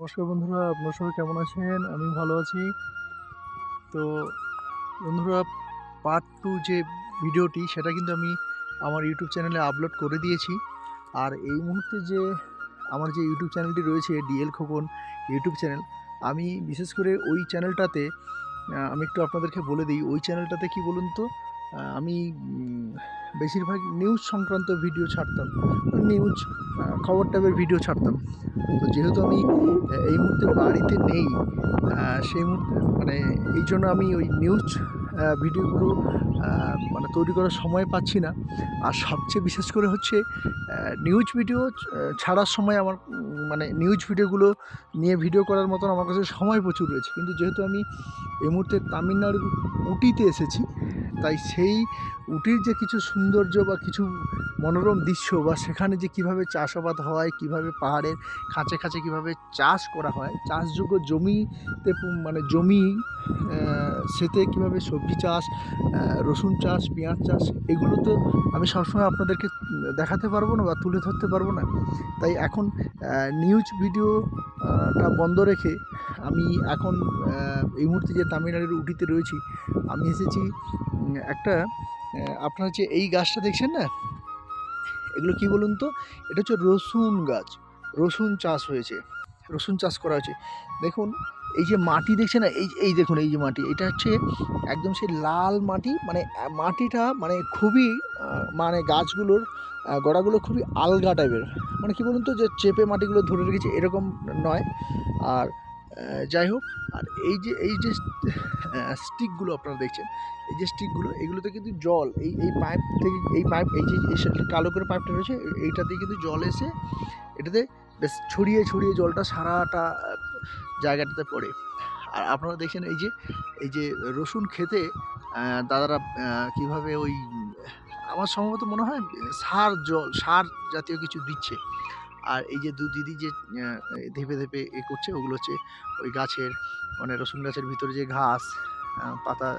নমস্কার বন্ধুরা, আপনারা সবাই কেমন আছেন? আমি ভালো আছি। তো বন্ধুরা, পার্ট 2 যে ভিডিওটি সেটা কিন্তু আমি আমার ইউটিউব চ্যানেলে আপলোড করে দিয়েছি। আর এই মুহূর্তে যে আমার যে ইউটিউব চ্যানেলটি রয়েছে ডিএল খোকন ইউটিউব চ্যানেল, আমি বিশেষ করে ওই চ্যানেলটাতে আমি একটু আপনাদেরকে বলে দিই, ওই চ্যানেলটাতে কি বলুন তো, আমি বেশিরভাগ নিউজ সংক্রান্ত ভিডিও ছাড়তাম। নিউজ খবর টাইপের ভিডিও ছাড়তাম। তো যেহেতু আমি এই মুহূর্তে বাড়িতে নেই, সেই মুহূর্তে মানে এই জন্য আমি ওই নিউজ ভিডিওগুলো মানে তৈরি করার সময় পাচ্ছি না। আর সবচেয়ে বিশেষ করে হচ্ছে নিউজ ভিডিও ছাড়ার সময় আমার মানে নিউজ ভিডিওগুলো নিয়ে ভিডিও করার মতন আমার কাছে সময় প্রচুর রয়েছে। কিন্তু যেহেতু আমি এই মুহূর্তে তামিলনাড়ুর উটিতে এসেছি, তাই সেই উটির যে কিছু সৌন্দর্য বা কিছু মনোরম দৃশ্য বা সেখানে যে কীভাবে চাষাবাদ হয়, কীভাবে পাহাড়ের খাঁচে খাঁচে কীভাবে চাষ করা হয়, চাষযোগ্য জমিতে মানে জমি সেতে কীভাবে সবজি চাষ, রসুন চাষ, পেঁয়াজ চাষ, এগুলো তো আমি সবসময় আপনাদেরকে দেখাতে পারবো না বা তুলে ধরতে পারবো না। তাই এখন নিউজ ভিডিওটা বন্ধ রেখে আমি এখন এই মুহূর্তে যে তামিলনাড়ুর উটিতে রয়েছি, আমি এসেছি একটা আপনারা যে এই গাছটা দেখছেন না, এগুলো কি বলুন তো, এটা হচ্ছে রসুন গাছ। রসুন চাষ হয়েছে, রসুন চাষ করা হয়েছে। দেখুন এই যে মাটি দেখছেন না, এই দেখুন এই যে মাটি, এটা হচ্ছে একদম সেই লাল মাটি, মানে মাটিটা মানে খুবই মানে গাছগুলোর গোড়াগুলো খুবই আলগা টাইপের, মানে কি বলুন তো, যে চেপে মাটিগুলো ধরে রেখেছে এরকম নয়। আর যাই হোক, আর এই যে স্টিকগুলো আপনারা দেখছেন, এই যে স্টিকগুলো, এগুলোতে কিন্তু জল এই পাইপ থেকে, এই পাইপ এই যে কালো করে পাইপটা রয়েছে, এইটা দিয়ে কিন্তু জল এসে এটাতে বেশ ছড়িয়ে ছড়িয়ে জলটা সারাটা জায়গাটাতে পড়ে। আর আপনারা দেখছেন এই যে রসুন খেতে দাদারা কীভাবে ওই আমার সম্ভবত মনে হয় সার জাতীয় কিছু দিচ্ছে। আর এই যে দিদি যে ধেপে ধেপে করছে, ওগুলো হচ্ছে ওই গাছের মানে রসুন গাছের ভিতরে যে ঘাস পাতা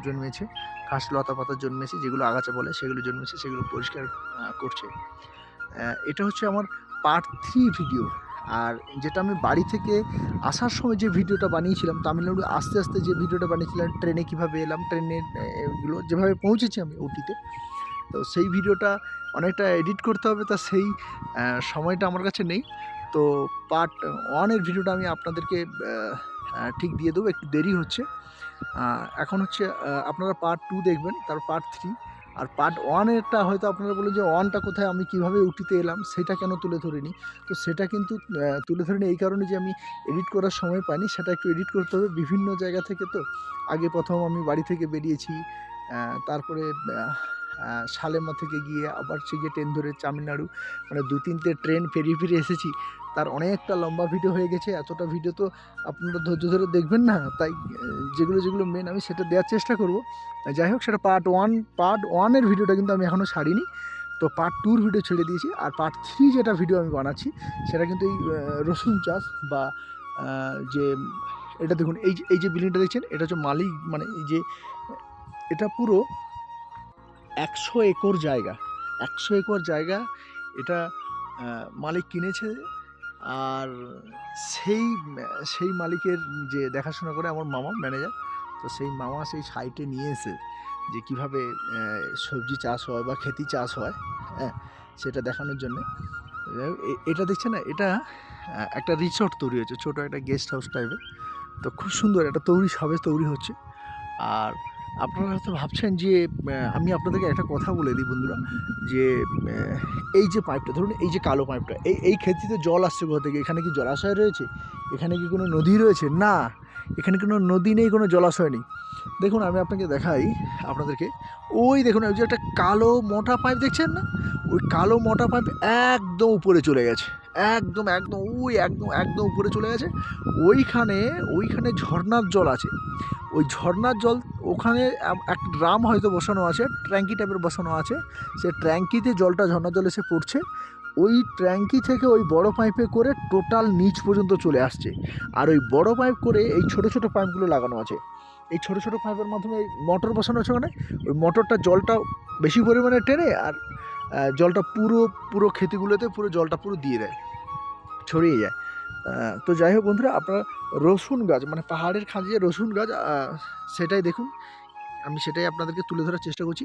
জন্মেছে, ঘাস লতা পাতা জন্মেছে, যেগুলো আগাছা বলে সেগুলো জন্মেছে, সেগুলো পরিষ্কার করছে। এটা হচ্ছে আমার পার্ট 3 ভিডিও। আর যেটা আমি বাড়ি থেকে আসার সময় যে ভিডিওটা বানিয়েছিলাম, তামিলনাড়ু আস্তে আস্তে যে ভিডিওটা বানিয়েছিলাম, ট্রেনে কীভাবে এলাম, ট্রেনের এগুলো যেভাবে পৌঁছেছি আমি উটিতে, তো সেই ভিডিওটা অনেকটা এডিট করতে হবে, তা সেই সময়টা আমার কাছে নেই। তো পার্ট 1 এর ভিডিওটা আমি আপনাদেরকে ঠিক দিয়ে দেবো, একটু দেরি হচ্ছে। এখন হচ্ছে আপনারা পার্ট 2 দেখবেন, তারপর পার্ট 3। আর পার্ট 1 এরটা হয়তো আপনারা বলবেন যে 1 টা কোথায়, আমি কীভাবে উটিতে এলাম সেটা কেন তুলে ধরিনি। তো সেটা কিন্তু তুলে ধরিনি এই কারণে যে আমি এডিট করার সময় পাইনি, সেটা একটু এডিট করতে হবে বিভিন্ন জায়গা থেকে। তো আগে প্রথম আমি বাড়ি থেকে বেরিয়েছি, তারপরে সালেমা থেকে গিয়ে আবার গিয়ে ট্রেন ধরে তামিলনাড়ু, মানে 2-3টে ট্রেন পেরিয়ে ফিরে এসেছি। তার অনেকটা লম্বা ভিডিও হয়ে গেছে। এতটা ভিডিও তো আপনারা ধৈর্য ধরে দেখবেন না, তাই যেগুলো মেন আমি সেটা দেওয়ার চেষ্টা করব। যাই হোক, সেটা পার্ট 1 এর ভিডিওটা কিন্তু আমি এখনও ছাড়িনি। তো পার্ট 2 র ভিডিও ছেড়ে দিয়েছি। আর পার্ট 3 যেটা ভিডিও আমি বানাচ্ছি, সেটা কিন্তু এই রসুন চাষ বা যে এটা দেখুন, এই যে বিল্ডিংটা দেখছেন, এটা হচ্ছে মালিক, মানে এই যে এটা পুরো 100 একর জায়গা, 100 একর জায়গা এটা মালিক কিনেছে। আর সেই মালিকের যে দেখাশোনা করে আমার মামা ম্যানেজার। তো সেই মামা সেই সাইটে নিয়ে এসে যে কীভাবে সবজি চাষ হয় বা খেতি চাষ হয়, হ্যাঁ, সেটা দেখানোর জন্যে। এটা দেখছেন না, এটা একটা রিসর্ট তৈরি হয়েছে, ছোটো একটা গেস্ট হাউস টাইপের। তো খুব সুন্দর, এটা তৈরি হচ্ছে। আর আপনারা হয়তো ভাবছেন যে আমি আপনাদেরকে একটা কথা বলে দিই বন্ধুরা, যে এই যে পাইপটা ধরুন, এই যে কালো পাইপটা, এই ক্ষেত্রে জল আসছে কোথা থেকে? এখানে কি জলাশয় রয়েছে? এখানে কি কোনো নদী রয়েছে? না, এখানে কোনো নদী নেই, কোনো জলাশয় নেই। দেখুন আমি আপনাকে দেখাই আপনাদেরকে, ওই দেখুন ওই যে একটা কালো মোটা পাইপ দেখছেন না, ওই কালো মোটা পাইপ একদম উপরে চলে গেছে, একদম একদম উপরে চলে গেছে। ওইখানে ঝর্নার জল আছে। ওই ঝর্নার জল, ওখানে একটা ড্রাম হয়তো বসানো আছে, ট্যাঙ্কি টাইপের বসানো আছে, সে ট্যাঙ্কিতে জলটা, ঝর্নার জল এসে পড়ছে। ওই ট্যাঙ্কি থেকে ওই বড় পাইপে করে টোটাল নিচ পর্যন্ত চলে আসছে। আর ওই বড় পাইপ করে এই ছোটো ছোটো পাইপগুলো লাগানো আছে। এই ছোটো ছোটো পাইপের মাধ্যমে মোটর বসানো আছে ওখানে। ওই মোটরটা জলটা বেশি পরিমাণে টেনে আর জলটা পুরো ক্ষেতিগুলোতে পুরো জলটা পুরো দিয়ে দেয়, ছড়িয়ে যায়। তো যাই হোক বন্ধুরা, আপনারা রসুন গাছ মানে পাহাড়ের খাঁজে রসুন গাছ, সেটাই দেখুন, আমি সেটাই আপনাদেরকে তুলে ধরার চেষ্টা করছি।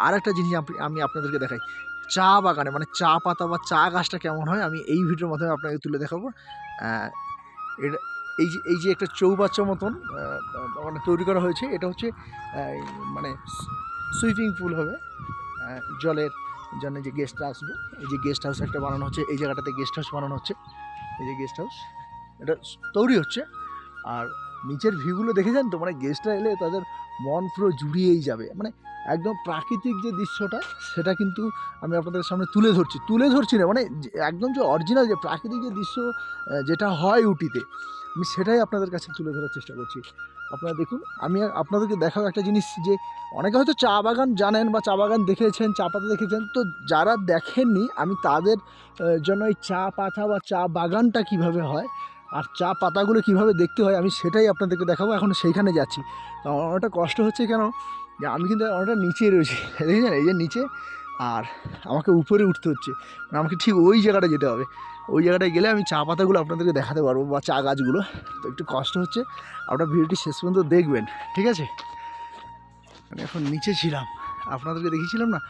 আর একটা জিনিস আমি আপনাদেরকে দেখাই, চা বাগানে মানে চা পাতা বা চা গাছটা কেমন হয় আমি এই ভিডিওর মাধ্যমে আপনাকে তুলে দেখাবো। এটা এই যে একটা চৌবাচ্চা মতন মানে তৈরি করা হয়েছে, এটা হচ্ছে মানে সুইমিং পুল হবে, জলের জন্য যে গেস্ট আসবে, এই যে গেস্ট হাউস একটা বানানো হচ্ছে, এই জায়গাটাতে গেস্ট হাউস বানানো হচ্ছে, এই যে গেস্ট হাউস এটা তৈরি হচ্ছে। আর নিচের ভিউগুলো দেখে যান তো, মানে গেস্টরা এলে তাদের মন পুরো জুড়িয়েই যাবে, মানে একদম প্রাকৃতিক যে দৃশ্যটা সেটা কিন্তু আমি আপনাদের সামনে তুলে ধরছি না, মানে একদম যে অরিজিনাল যে প্রাকৃতিক যে দৃশ্য যেটা হয় উটিতে, আমি সেটাই আপনাদের কাছে তুলে ধরার চেষ্টা করছি। আপনারা দেখুন, আমি আপনাদেরকে দেখাও একটা জিনিস, যে অনেকে হয়তো চা বাগান জানেন বা চা বাগান দেখেছেন, চা পাতা দেখেছেন, তো যারা দেখেননি আমি তাদের জন্য এই চা পাতা বা চা বাগানটা কিভাবে হয় আর চা পাতাগুলো কিভাবে দেখতে হয় আমি সেটাই আপনাদেরকে দেখাবো। এখন সেইখানে যাচ্ছি, তো আমার অনেকটা কষ্ট হচ্ছে, কেন যে আমি কিন্তু অনেকটা নিচে রয়েছি, দেখেছেন এই যে নিচে, আর আমাকে উপরে উঠতে হচ্ছে, মানে আমাকে ঠিক ওই জায়গাটা যেতে হবে, ওই জায়গাটায় গেলে আমি চা পাতাগুলো আপনাদেরকে দেখাতে পারবো বা চা গাছগুলো। তো একটু কষ্ট হচ্ছে, আপনারা ভিডিওটি শেষ পর্যন্ত দেখবেন, ঠিক আছে? আমি এখন নিচে ছিলাম, আপনাদেরকে দেখিয়েছিলাম না,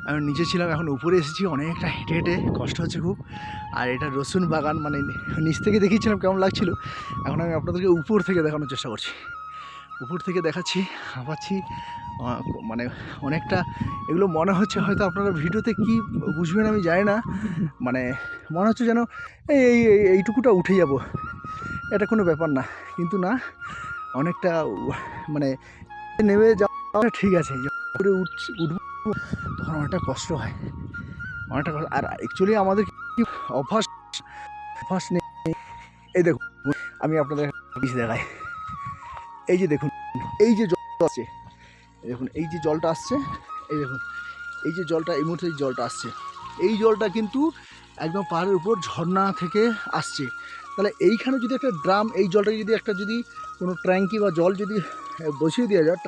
আমি নিচে ছিলাম, এখন উপরে এসেছি, অনেকটা হেঁটে হেঁটে কষ্ট হচ্ছে খুব। আর এটা রসুন বাগান, মানে নিচ থেকে দেখিয়েছিলাম কেমন লাগছিল, এখন আমি আপনাদেরকে উপর থেকে দেখানোর চেষ্টা করছি, উপর থেকে দেখাচ্ছি, হাঁপাচ্ছি, মানে অনেকটা এগুলো মনে হচ্ছে হয়তো আপনারা ভিডিওতে কি বুঝবেন আমি জানি না, মানে মনে হচ্ছে যেন এইটুকুটা উঠে যাব, এটা কোনো ব্যাপার না, কিন্তু না, অনেকটা মানে নেমে যাওয়া ঠিক আছে, উপরে উঠবো তখন অনেকটা কষ্ট হয়, অনেকটা কষ্ট। আর অ্যাকচুয়ালি আমাদের কি অভ্যাস নেই। এই দেখুন, আমি আপনাদের দেখাই, এই যে দেখুন, এই যে জল আসছে, দেখুন এই যে জলটা আসছে, এই দেখুন এই যে জলটা, এই মুহূর্তে জলটা আসছে, এই জলটা কিন্তু একদম পাহাড়ের উপর ঝর্ণা থেকে আসছে। তাহলে এইখানে যদি একটা ড্রাম, এই জলটাকে যদি একটা যদি কোনো ট্যাঙ্কি বা জল যদি বসিয়ে দেওয়া যায়,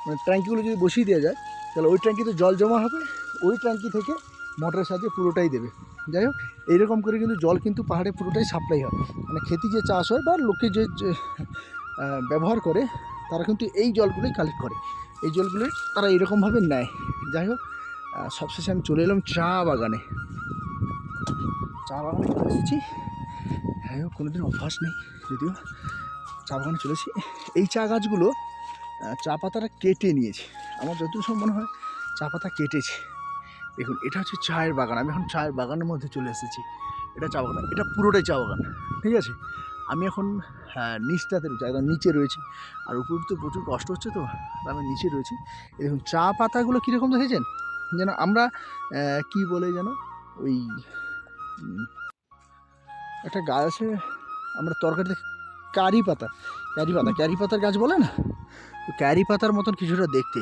মানে ট্যাঙ্কিগুলো যদি বসিয়ে দেওয়া যায়, তাহলে ওই ট্যাঙ্কিতে জল জমা হবে, ওই ট্যাঙ্কি থেকে মোটরের সাহায্যে পুরোটাই দেবে। যাই হোক, এইরকম করে কিন্তু জল কিন্তু পাহাড়ে পুরোটাই সাপ্লাই হয়, মানে খেতে যে চাষ হয় বা লোকে যে ব্যবহার করে, তারা কিন্তু এই জলগুলোই কালেক্ট করে, এই জলগুলোই তারা এরকমভাবে নেয়। যাই হোক, সবশেষে আমি চলে এলাম চা বাগানে চলে এসেছি। যাই হোক, কোনোদিন অভ্যাস নেই যদিও, চা বাগানে চলেছি। এই চা গাছগুলো চা পাতাটা কেটে নিয়েছে, আমার যতদূর সম্ভব মনে হয় চা পাতা কেটেছে। দেখুন, এটা হচ্ছে চায়ের বাগান, আমি এখন চায়ের বাগানের মধ্যে চলে এসেছি, এটা চা বাগান, এটা পুরোটাই চা বাগান, ঠিক আছে? আমি এখন নিচটাতে রয়েছি, একদম নিচে রয়েছি, আর উপর তো প্রচুর কষ্ট হচ্ছে, তো আমি নিচে রয়েছি। দেখুন চা পাতাগুলো কীরকম দেখেছেন, যেন আমরা কি বলে যেন ওই একটা গাছ আছে আমরা তরকারিতে, ক্যারি পাতার গাছ বলে না, তো ক্যারি পাতার মতন কিছুটা দেখতে,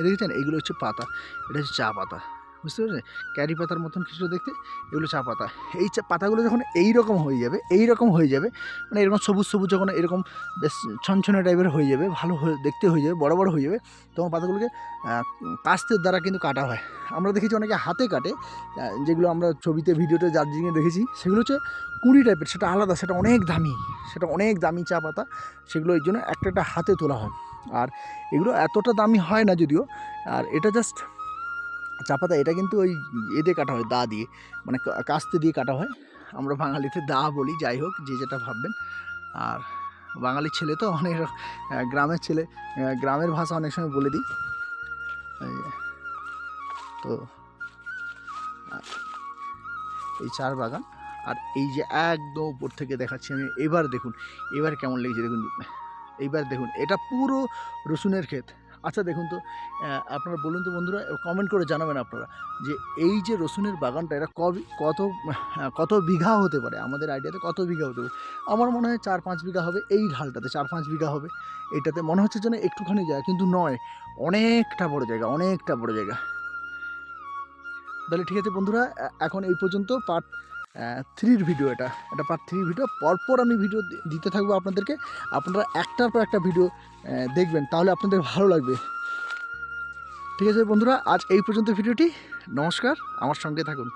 দেখেছেন? এইগুলো হচ্ছে পাতা, এটা হচ্ছে চা পাতা, বুঝতে পেরেছেন? ক্যারি পাতার মতন কিছুটা দেখতে, এগুলো চা পাতা। এই চা পাতাগুলো যখন এইরকম হয়ে যাবে, মানে এরকম সবুজ সবুজ, যখন এরকম বেশ ছনছনে টাইপের হয়ে যাবে, ভালো দেখতে হয়ে যাবে, বড় বড় হয়ে যাবে, তখন পাতাগুলোকে কাস্তের দ্বারা কিন্তু কাটা হয়। আমরা দেখেছি অনেকে হাতে কাটে, যেগুলো আমরা ছবিতে ভিডিওতে দার্জিলিংয়ে দেখেছি, সেগুলো হচ্ছে কুড়ি টাইপের, সেটা আলাদা, সেটা অনেক দামি চা পাতা, সেগুলো এই জন্য একটা হাতে তোলা হয়। আর এগুলো এতটা দামি হয় না যদিও, আর এটা জাস্ট চা পাতা, এটা কিন্তু ওই এতে কাটা হয়, দা দিয়ে, মানে কাস্তে দিয়ে কাটা হয়, আমরা বাঙালিতে দা বলি, যাই হোক যে যেটা ভাববেন। আর বাঙালির ছেলে তো অনেক, গ্রামের ছেলে, গ্রামের ভাষা অনেক সময় বলে দিই। তো এই চার বাগান, আর এই যে একদম উপর থেকে দেখাচ্ছি আমি, এবার দেখুন এবার কেমন লেগেছে, দেখুন এইবার দেখুন, এটা পুরো রসুনের ক্ষেত। আচ্ছা দেখুন তো, আপনারা বলুন তো বন্ধুরা, কমেন্ট করে জানাবেন আপনারা, যে এই যে রসুনের বাগানটা, এটা কত বিঘা হতে পারে, আমাদের আইডিয়াতে কত বিঘা হতে পারে? আমার মনে হয় 4-5 বিঘা হবে, এই ঢালটাতে 4-5 বিঘা হবে। এটাতে মনে হচ্ছে যেন একটুখানি জায়গা, কিন্তু নয়, অনেকটা বড় জায়গা। তাহলে ঠিক আছে বন্ধুরা, এখন এই পর্যন্ত পার্ট 3 ভিডিও, এটা পার্ট 3 ভিডিও, পরপর আমি ভিডিও দিতে থাকবো আপনাদেরকে, আপনারা একটার পর একটা ভিডিও দেখবেন, তাহলে আপনাদের ভালো লাগবে। ঠিক আছে বন্ধুরা, আজ এই পর্যন্ত ভিডিওটি, নমস্কার, আমার সঙ্গে থাকুন।